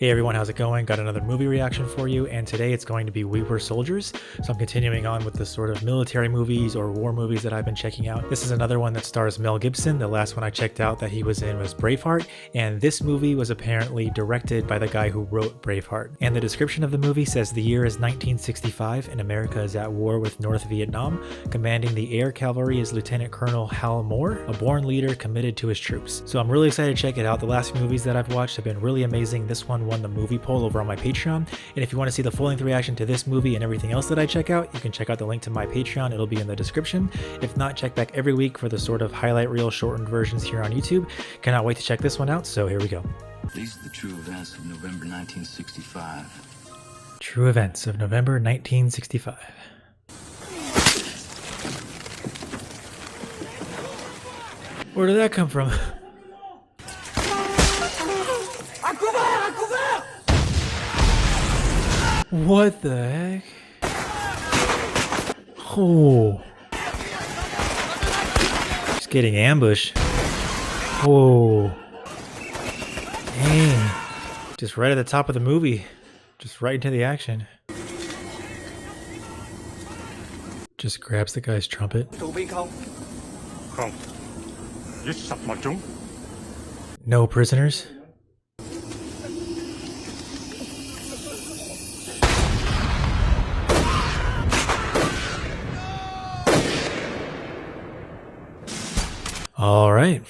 Hey everyone, how's it going? Got another movie reaction for you, and today it's going to be We Were Soldiers. So I'm continuing on with the sort of military movies or war movies that I've been checking out. This is another one that stars Mel Gibson. The last one I checked out that he was in was Braveheart, and this movie was apparently directed by the guy who wrote Braveheart. And the description of the movie says the year is 1965 and America is at war with North Vietnam. Commanding the air cavalry is Lieutenant Colonel Hal Moore, a born leader committed to his troops. So I'm really excited to check it out. The last few movies that I've watched have been really amazing. This one won the movie poll over on my Patreon, and if you want to see the full-length reaction to this movie and everything else that I check out, you can check out the link to my Patreon. It'll be in the description. If not, check back every week for the sort of highlight reel shortened versions here on YouTube. Cannot wait to check this one out, so here we go. These are the true events of November 1965. True events of November 1965. Where did that come from? What the heck? Oh. Just getting ambushed. Whoa. Dang. Just right at the top of the movie. Just right into the action. Just grabs the guy's trumpet. No prisoners. All right.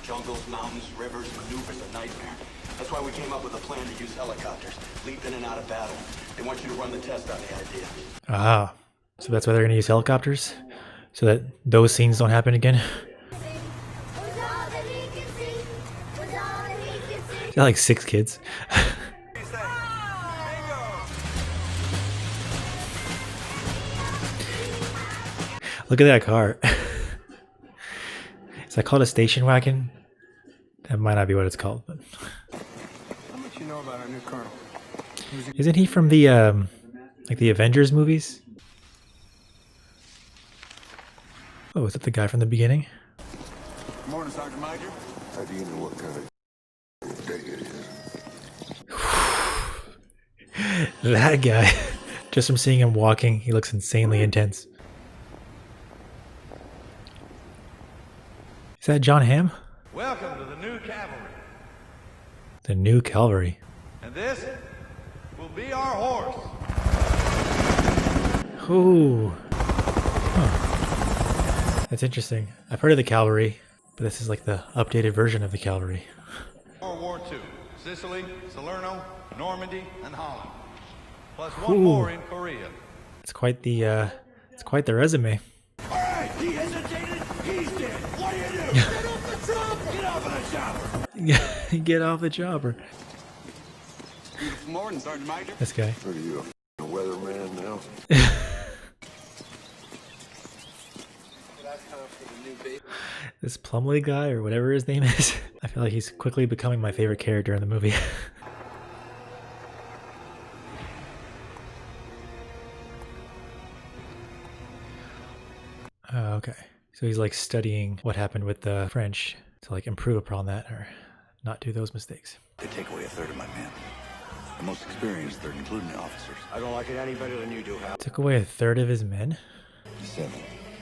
Jungles, mountains, rivers, maneuvers a nightmare. That's why we came up with a plan to use helicopters. Leap in and out of battle. They want you to run the test on the idea. Ah, so that's why they're going to use helicopters? So that those scenes don't happen again? Is that like 6 kids? Look at that car. Is that called a station wagon? That might not be what it's called, but How much you know about our new colonel? isn't he from the like the Avengers movies? Oh, is that the guy from the beginning? Morning, Sergeant Major. How do you know what kind of day it is? That guy. Just from seeing him walking, he looks insanely intense. Is that John Hamm? Welcome to the new cavalry. The new cavalry. And this will be our horse. Ooh. Huh. That's interesting. I've heard of the cavalry, but this is like the updated version of the cavalry. World War II. Sicily, Salerno, Normandy, and Holland. Plus one Ooh. more in Korea. It's quite the resume. All right, he hesitated. He's dead. What do you do? Get off the chopper! Get off of the chopper! Yeah, get off the chopper. Beautiful morning, Sergeant Major. This guy. Are you a weatherman now? This Plumley guy, or whatever his name is. I feel like he's quickly becoming my favorite character in the movie. Oh, okay. So he's like studying what happened with the French to like improve upon that or not do those mistakes. They take away a third of my men. The most experienced third, including the officers. I don't like it any better than you do, Hal. Took away a third of his men? 7.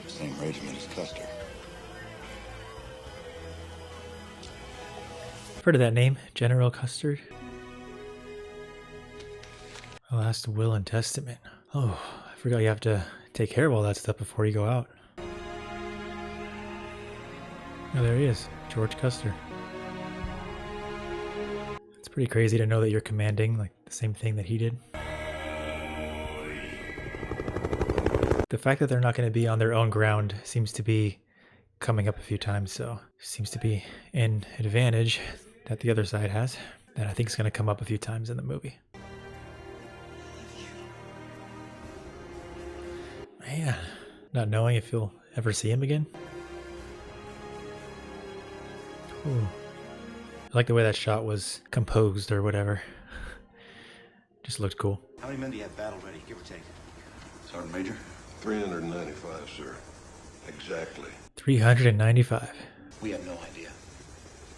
Same regiment as Custer. I've heard of that name, General Custer. The last will and testament. Oh, I forgot you have to take care of all that stuff before you go out. Oh, there he is, George Custer. It's pretty crazy to know that you're commanding like the same thing that he did. The fact that they're not going to be on their own ground seems to be coming up a few times, so seems to be an advantage that the other side has that I think is going to come up a few times in the movie. Man, not knowing if you'll ever see him again. Ooh. I like the way that shot was composed or whatever. Just looked cool. How many men do you have battle ready, give or take? Sergeant Major? 395, sir. Exactly. 395. We have no idea.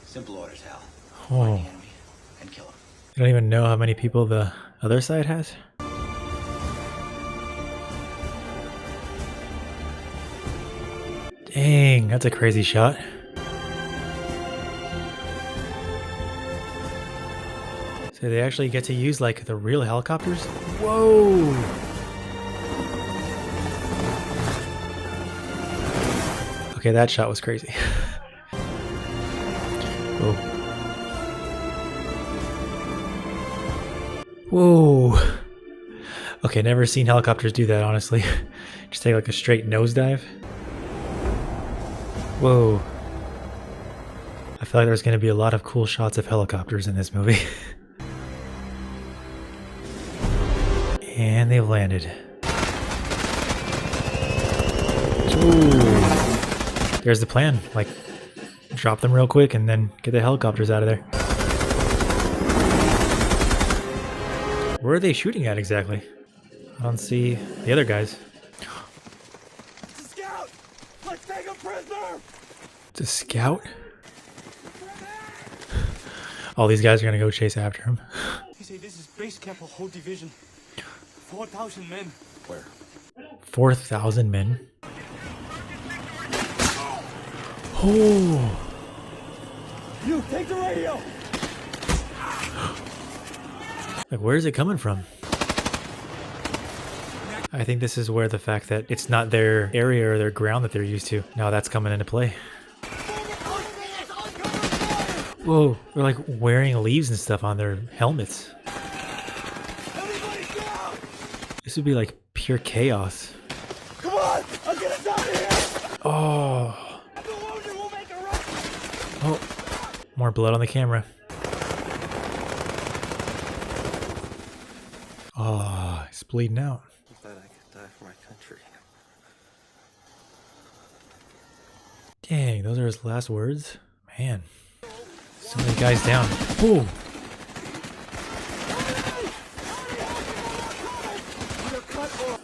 Simple orders, Hal. Oh. Find the enemy and kill him. I don't even know how many people the other side has. Dang, that's a crazy shot. So they actually get to use like the real helicopters? Whoa! Okay, that shot was crazy. Whoa. Whoa. Okay, never seen helicopters do that, honestly. Just take like a straight nosedive. Whoa. I feel like there's going to be a lot of cool shots of helicopters in this movie. And they've landed. Ooh. There's the plan. Like, drop them real quick and then get the helicopters out of there. Where are they shooting at exactly? I don't see the other guys. It's a scout! Let's take a prisoner! It's a scout? All these guys are gonna go chase after him. They say this is base camp of whole division. 4,000 men. Where? 4,000 men? Oh! You, take the radio! Like, where is it coming from? I think this is where the fact that it's not their area or their ground that they're used to. Now that's coming into play. Whoa, they're like wearing leaves and stuff on their helmets. This would be like pure chaos. Come on! I'll get us out of here! Oh. Oh, more blood on the camera. Oh, it's bleeding out. I'm glad I could die for my country. Dang, those are his last words? Man. So many guys down. Ooh.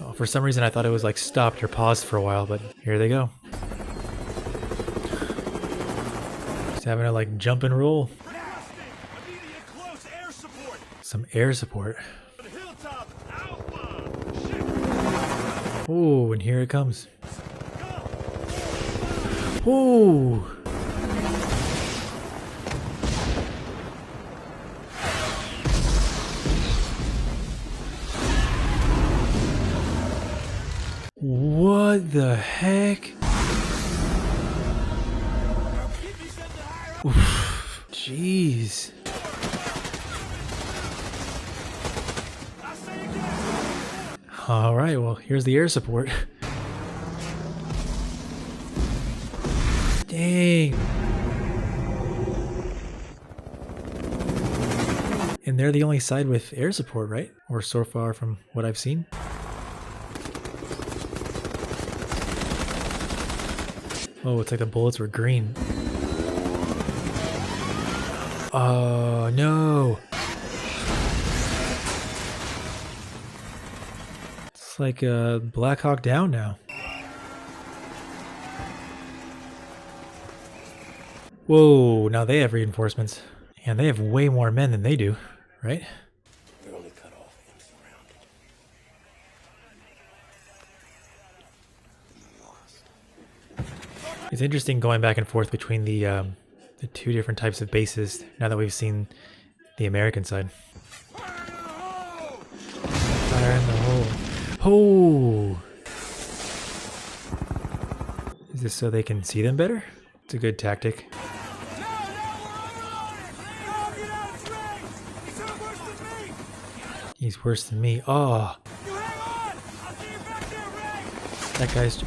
Oh, for some reason I thought it was like stopped or paused for a while, but here they go. Just having to like jump and roll. Some air support. Oh, and here it comes. Ooh. What the heck? Oof. Jeez. All right, well, here's the air support. Dang. And they're the only side with air support, right? Or so far from what I've seen. Oh, it's like the bullets were green. Oh, no. It's like Black Hawk Down now. Whoa, now they have reinforcements. And they have way more men than they do, right? We're only cut off and surrounded. Lost. It's interesting going back and forth between the two different types of bases now that we've seen the American side. Fire in the hole. Oh! Is this so they can see them better? It's a good tactic. He's worse than me. Oh! That guy's...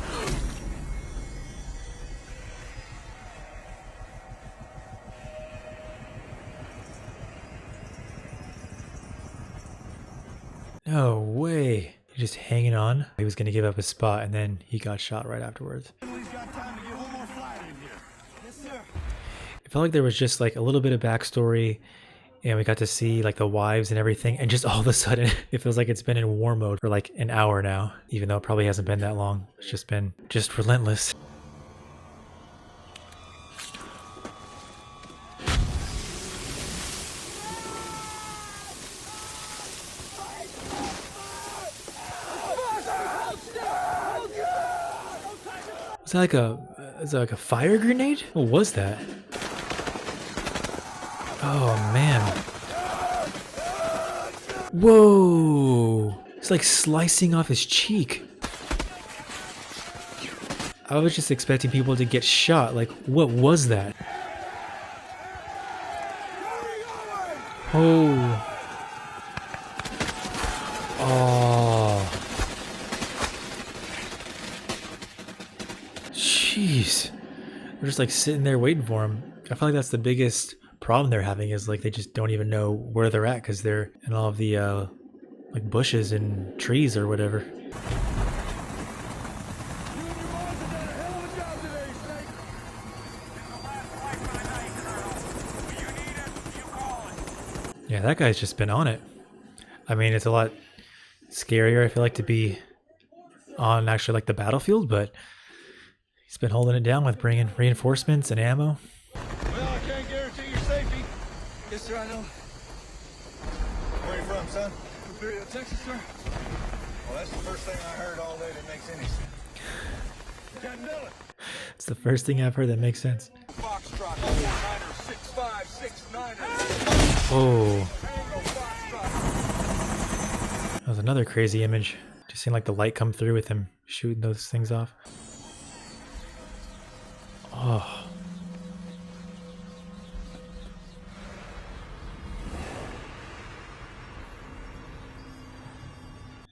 No way. He's just hanging on. He was going to give up his spot and then he got shot right afterwards. It felt like there was just like a little bit of backstory and we got to see like the wives and everything, and just all of a sudden it feels like it's been in war mode for like an hour now, even though it probably hasn't been that long. It's just been just relentless. Is that like a fire grenade? What was that? Oh man. Whoa! It's like slicing off his cheek. I was just expecting people to get shot. Like, what was that? Oh. Oh. Jeez. They're just like sitting there waiting for him. I feel like that's the biggest problem they're having is like they just don't even know where they're at because they're in all of the like bushes and trees or whatever. Yeah, that guy's just been on it. I mean, it's a lot scarier, I feel like, to be on actually like the battlefield, but he's been holding it down with bringing reinforcements and ammo. Well, I can't guarantee your safety. Yes, sir, I know. Where are you from, son? Imperial, Texas, sir. Well, that's the first thing I heard all day that makes any sense. Captain Dillon. It's the first thing I've heard that makes sense. Foxtrot 49er 6569er. Oh, Tango Foxtrot. that was another crazy image. Just seeing like the light come through with him shooting those things off. Oh.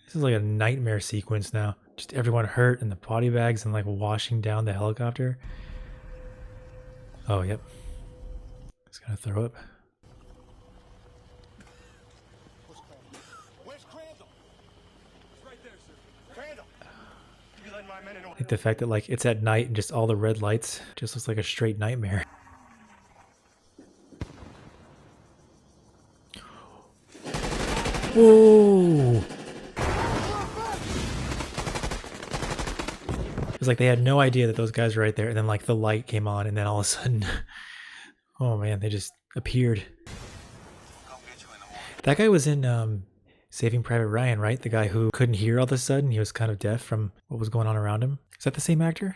This is like a nightmare sequence now. Just everyone hurt in the body bags and like washing down the helicopter. Oh, yep. It's gonna throw up. Where's Crandall? It's right there, sir. Crandall. You let my men in. I think the fact that like it's at night and just all the red lights just looks like a straight nightmare. Whoa! It's like they had no idea that those guys were right there, and then like the light came on, and then all of a sudden, oh man, they just appeared. That guy was in Saving Private Ryan, right? The guy who couldn't hear all of a sudden. He was kind of deaf from what was going on around him. Is that the same actor?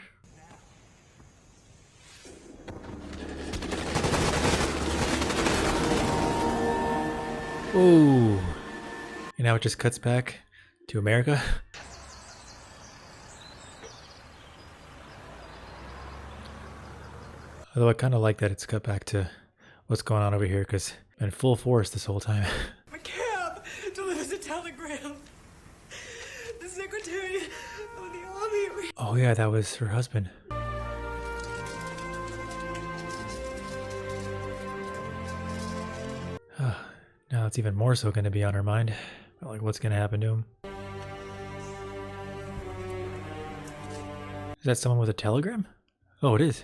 Oh, and now it just cuts back to America. Although I kind of like that it's cut back to what's going on over here because been full force this whole time. A cab delivers a telegram. The Secretary of the Army. Oh yeah, that was her husband. Now it's even more so going to be on her mind. Like what's going to happen to him. Is that someone with a telegram? Oh, it is.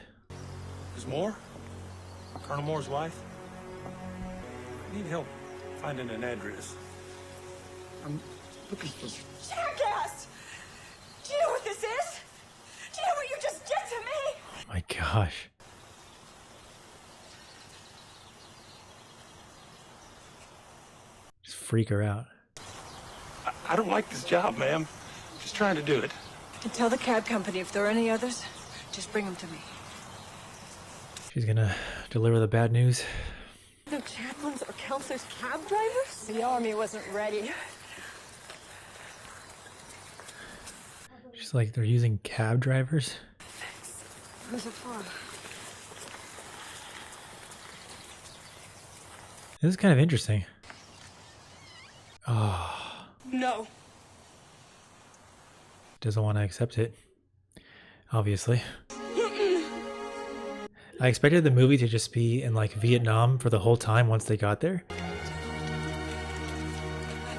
Is Moore? Colonel Moore's wife? I need help finding an address. I'm looking for... Jackass! Do you know what this is? Do you know what you just did to me? Oh my gosh. Just freak her out. I don't like this job, ma'am. Just trying to do it. And tell the cab company if there are any others, just bring them to me. She's gonna deliver the bad news. No chaplains or counselors, cab drivers? The Army wasn't ready. She's like, they're using cab drivers? Who's it for? This is kind of interesting. Oh, No. doesn't want to accept it. Obviously. I expected the movie to just be in like Vietnam for the whole time once they got there. I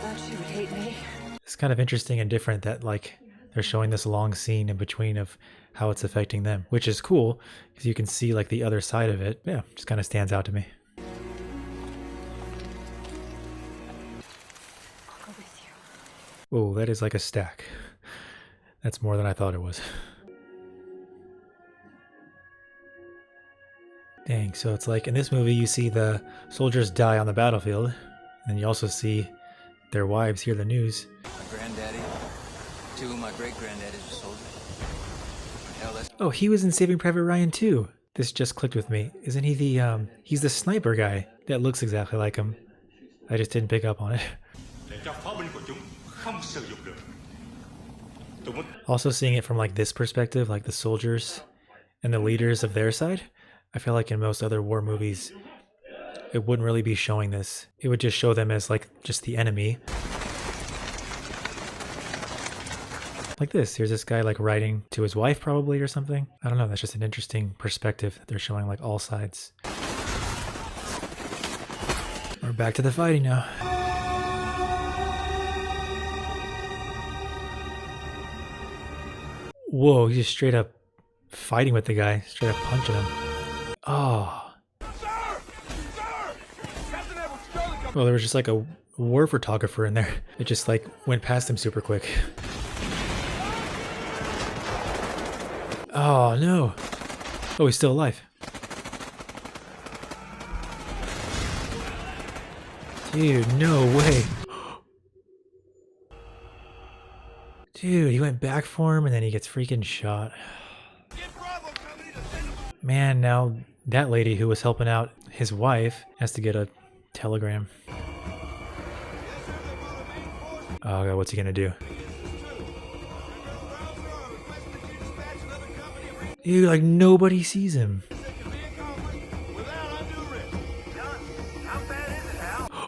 thought she would hate me. It's kind of interesting and different that like they're showing this long scene in between of how it's affecting them, which is cool because you can see like the other side of it. Yeah, just kind of stands out to me. I'll go with you. Oh, that is like a stack. That's more than I thought it was. Dang, so it's like in this movie you see the soldiers die on the battlefield, and you also see their wives hear the news. My granddaddy, two of my great-granddaddies were soldiers. Oh, he was in Saving Private Ryan too. This just clicked with me. Isn't he the he's the sniper guy that looks exactly like him. I just didn't pick up on it. Also seeing it from like this perspective, like the soldiers and the leaders of their side, I feel like in most other war movies, it wouldn't really be showing this. It would just show them as like just the enemy. Like this, here's this guy like writing to his wife probably or something. I don't know, that's just an interesting perspective that they're showing like all sides. We're back to the fighting now. Whoa, he's just straight up fighting with the guy, straight up punching him. Oh. Well, there was just like a war photographer in there. It just like went past him super quick. Oh no. Oh, he's still alive. Dude, no way. Dude, he went back for him and then he gets freaking shot. Man, now that lady who was helping out his wife has to get a telegram. Oh god, what's he gonna do? Dude, like nobody sees him.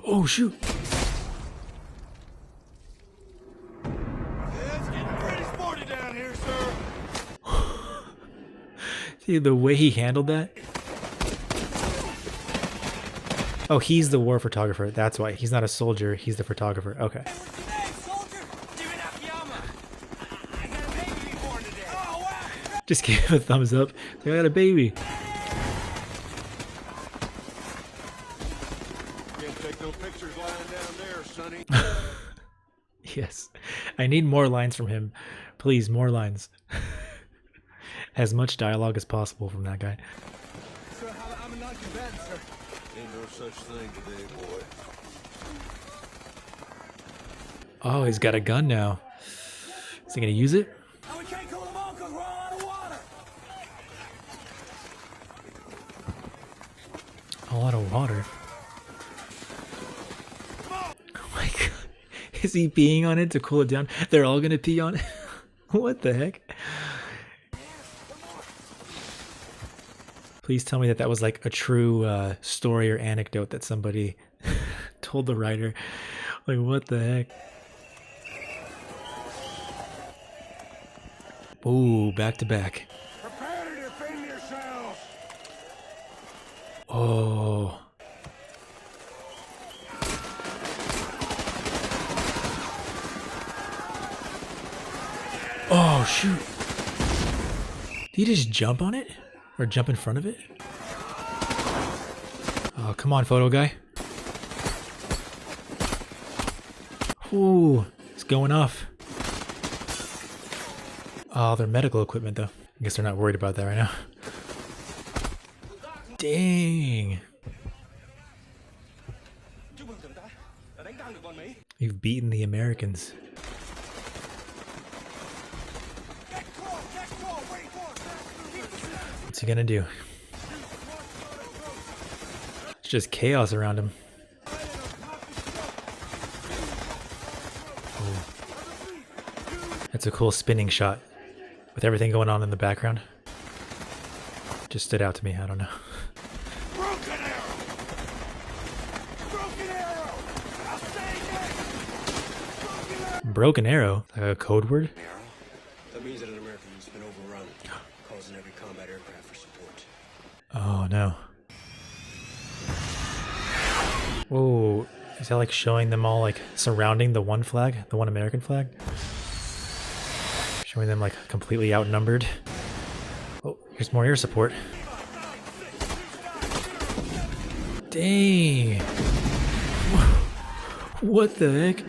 Oh shoot! Dude, the way he handled that. Oh, he's the war photographer. That's why. He's not a soldier. He's the photographer. Okay. Just gave him a thumbs up. I got a baby. Can't take no pictures lying down there, sonny. Yes. I need more lines from him. Please, more lines. As much dialogue as possible from that guy. Sir, I'm not combatant, sir. Ain't no such thing today, boy. Oh, he's got a gun now. Is he gonna use it? Oh, we can't kill them all because we're all out of water. A lot of water. Oh my god. Is he peeing on it to cool it down? They're all gonna pee on it? What the heck? Please tell me that that was like a true story or anecdote that somebody told the writer. Like, what the heck? Ooh, back to back. Prepare to defend yourselves. Oh. Oh, shoot. Did he just jump on it? Or jump in front of it? Oh, come on, photo guy. Ooh, it's going off. Oh, they're medical equipment, though. I guess they're not worried about that right now. Dang. You've beaten the Americans. What's he gonna do? It's just chaos around him. Oh. That's a cool spinning shot with everything going on in the background. Just stood out to me, I don't know. Broken arrow. Broken arrow. I'll stay next. Broken arrow? Like a code word? That means that an American has been overrun, causing every combat aircraft for support. Oh no. Whoa, is that like showing them all like surrounding the one flag, the one American flag? Showing them like completely outnumbered. Oh, here's more air support. Dang. What the heck?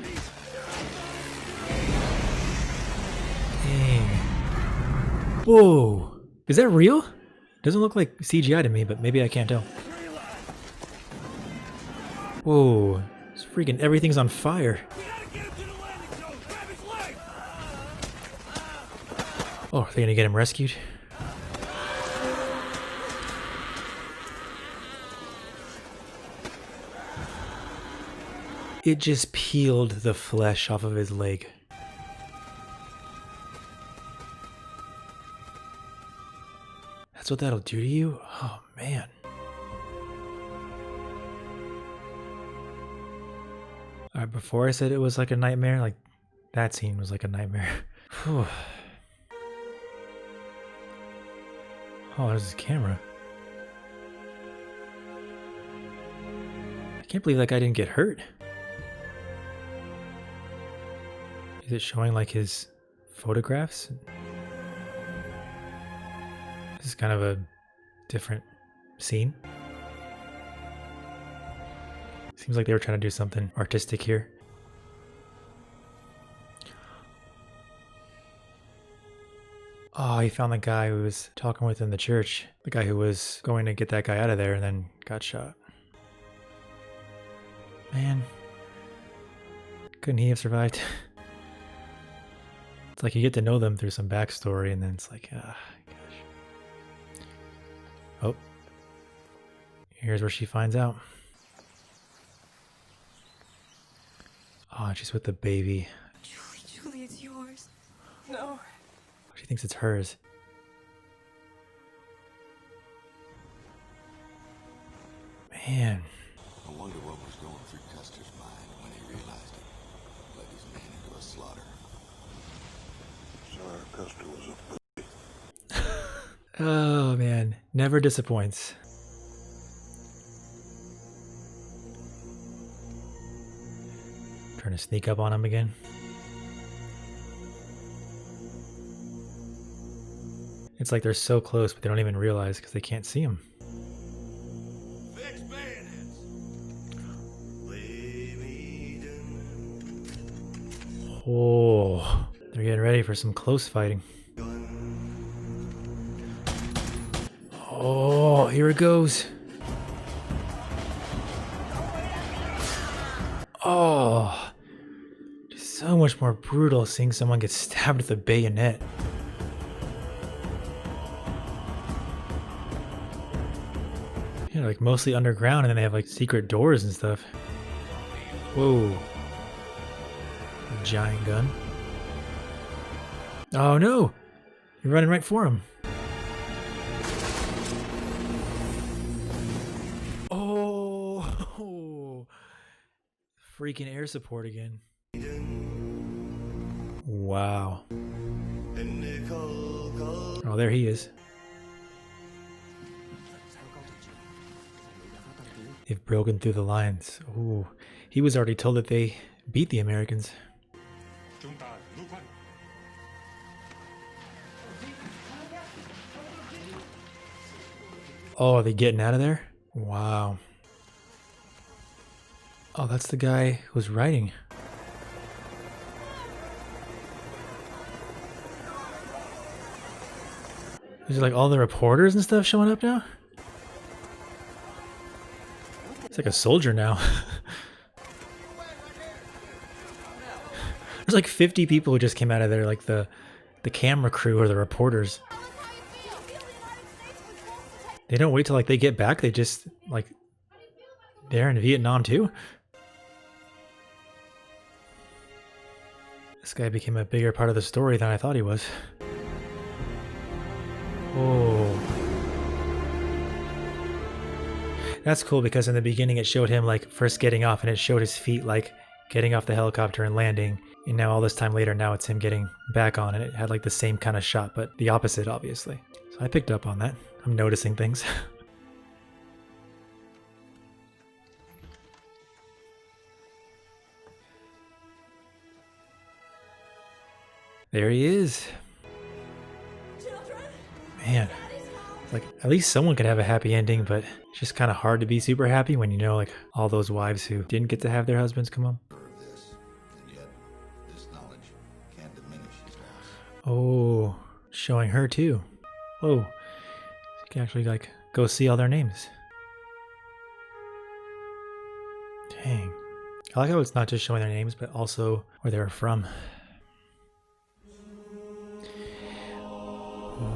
Dang. Whoa. Is that real? Doesn't look like CGI to me, but maybe I can't tell. Whoa. It's freaking everything's on fire. Oh, are they gonna get him rescued? It just peeled the flesh off of his leg. That's what that'll do to you? Oh, man. Alright, before I said it was like a nightmare, like, that scene was like a nightmare. Whew. Oh, there's his camera. I can't believe that guy didn't get hurt. Is it showing like his photographs? This is kind of a different scene. Seems like they were trying to do something artistic here. Oh, he found the guy who was talking with in the church. The guy who was going to get that guy out of there and then got shot. Man. Couldn't he have survived? It's like you get to know them through some backstory and then it's like, ah, gosh. Oh. Here's where she finds out. Oh, she's with the baby. Julie, it's yours. No. She thinks it's hers. Man. I wonder what was going through Custer's mind when he realized it. Led his man into a slaughter. Sorry, Custer was a Oh man, never disappoints. Trying to sneak up on him again. It's like they're so close, but they don't even realize because they can't see him. fix bayonets. Oh, they're getting ready for some close fighting. Oh, here it goes. Oh, just so much more brutal seeing someone get stabbed with a bayonet. Yeah, like mostly underground, and then they have like secret doors and stuff. Whoa. Giant gun. Oh no! You're running right for him. Oh! Freaking air support again. Wow. Oh, there he is. They've broken through the lines. Ooh. He was already told that they beat the Americans. Oh, are they getting out of there? Wow. Oh, that's the guy who's writing. Is it like all the reporters and stuff showing up now? It's like a soldier now. There's like 50 people who just came out of there, like the camera crew or the reporters. They don't wait till like they get back, they just like they're in Vietnam too. This guy became a bigger part of the story than I thought he was. Oh. That's cool because in the beginning it showed him like first getting off and it showed his feet like getting off the helicopter and landing. And now all this time later, now it's him getting back on and it had like the same kind of shot, but the opposite obviously. So I picked up on that. I'm noticing things. There he is. Man, like at least someone could have a happy ending, but it's just kind of hard to be super happy when you know like all those wives who didn't get to have their husbands come home. This, and yet this knowledge can't diminish his loss. Oh, showing her too. Whoa, you can actually like go see all their names. Dang. I like how it's not just showing their names, but also where they were from.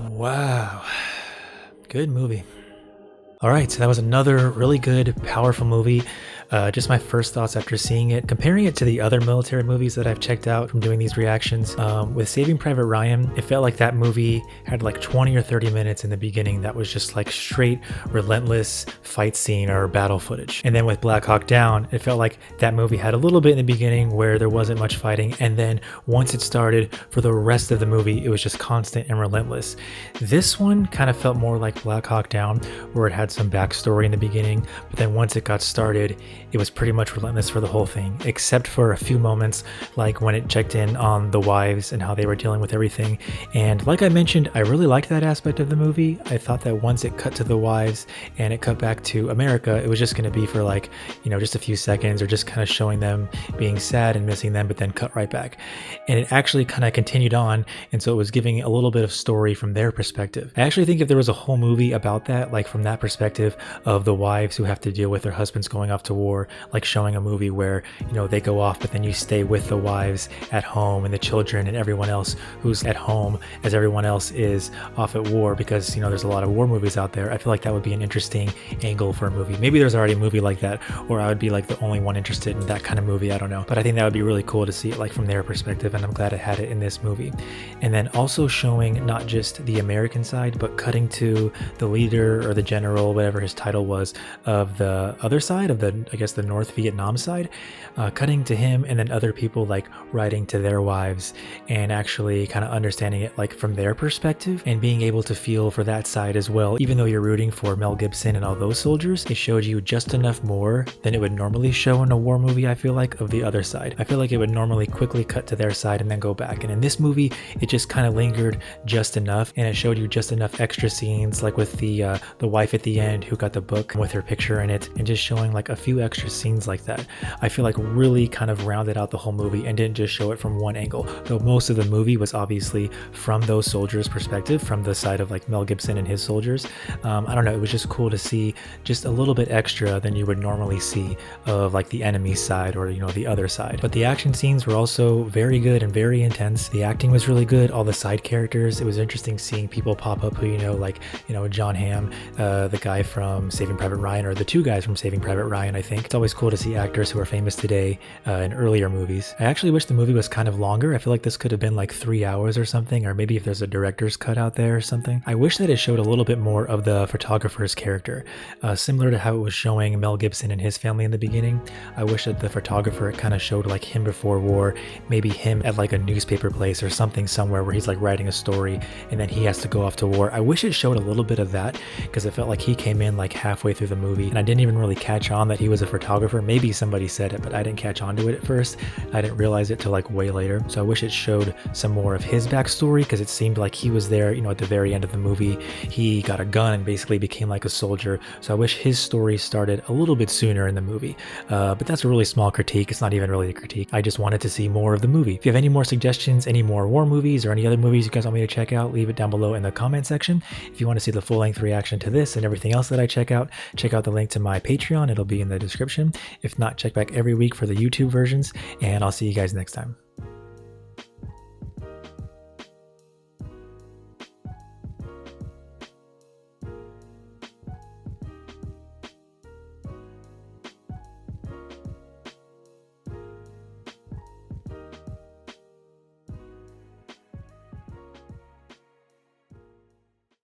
Wow. Good movie. All right, so that was another really good, powerful movie. Just my first thoughts after seeing it, comparing it to the other military movies that I've checked out from doing these reactions. With Saving Private Ryan, it felt like that movie had like 20 or 30 minutes in the beginning that was just like straight relentless fight scene or battle footage. And then with Black Hawk Down, it felt like that movie had a little bit in the beginning where there wasn't much fighting, and then once it started, for the rest of the movie it was just constant and relentless. This one kind of felt more like Black Hawk Down, where it had some backstory in the beginning, but then once it got started, it was pretty much relentless for the whole thing, except for a few moments like when it checked in on the wives and how they were dealing with everything. And like I mentioned, I really liked that aspect of the movie. I thought that once it cut to the wives and it cut back to America, it was just going to be for like, you know, just a few seconds, or just kind of showing them being sad and missing them, but then cut right back. And it actually kind of continued on, and so it was giving a little bit of story from their perspective. I actually think if there was a whole movie about that, like from that perspective of the wives who have to deal with their husbands going off to war, like showing a movie where, you know, they go off but then you stay with the wives at home and the children and everyone else who's at home as everyone else is off at war, because, you know, there's a lot of war movies out there. I feel like that would be an interesting angle for a movie. Maybe there's already a movie like that, or I would be like the only one interested in that kind of movie, I don't know, but I think that would be really cool to see it like from their perspective, and I'm glad it had it in this movie. And then also showing not just the American side, but cutting to the leader or the general, whatever his title was, of the other side of the, I guess, the North Vietnam side, cutting to him, and then other people like writing to their wives and actually kind of understanding it like from their perspective and being able to feel for that side as well. Even though you're rooting for Mel Gibson and all those soldiers, it showed you just enough more than it would normally show in a war movie, I feel like, of the other side. I feel like it would normally quickly cut to their side and then go back, and in this movie it just kind of lingered just enough, and it showed you just enough extra scenes, like with the wife at the end who got the book with her picture in it, and just showing like a few extra scenes like that. I feel like really kind of rounded out the whole movie and didn't just show it from one angle, though most of the movie was obviously from those soldiers' perspective, from the side of like Mel Gibson and his soldiers. I don't know, it was just cool to see just a little bit extra than you would normally see of like the enemy side, or, you know, the other side. But the action scenes were also very good and very intense. The acting was really good. All the side characters, it was interesting seeing people pop up who, you know, like, you know, John Hamm, the guy from Saving Private Ryan, or the two guys from Saving Private Ryan. I think it's always cool to see actors who are famous today in earlier movies. I actually wish the movie was kind of longer. I feel like this could have been like 3 hours or something, or maybe if there's a director's cut out there or something. I wish that it showed a little bit more of the photographer's character, similar to how it was showing Mel Gibson and his family in the beginning. I wish that the photographer kind of showed like him before war, maybe him at like a newspaper place or something somewhere where he's like writing a story and then he has to go off to war. I wish it showed a little bit of that, because it felt like he came in like halfway through the movie and I didn't even really catch on that he was a photographer. Maybe somebody said it, but I didn't catch on to it at first. I didn't realize it till like way later. So I wish it showed some more of his backstory, because it seemed like he was there, you know, at the very end of the movie. He got a gun and basically became like a soldier. So I wish his story started a little bit sooner in the movie. But that's a really small critique. It's not even really a critique. I just wanted to see more of the movie. If you have any more suggestions, any more war movies, or any other movies you guys want me to check out, leave it down below in the comment section. If you want to see the full-length reaction to this and everything else that I check out the link to my Patreon. It'll be in the description. If not, check back every week for the YouTube versions, and I'll see you guys next time.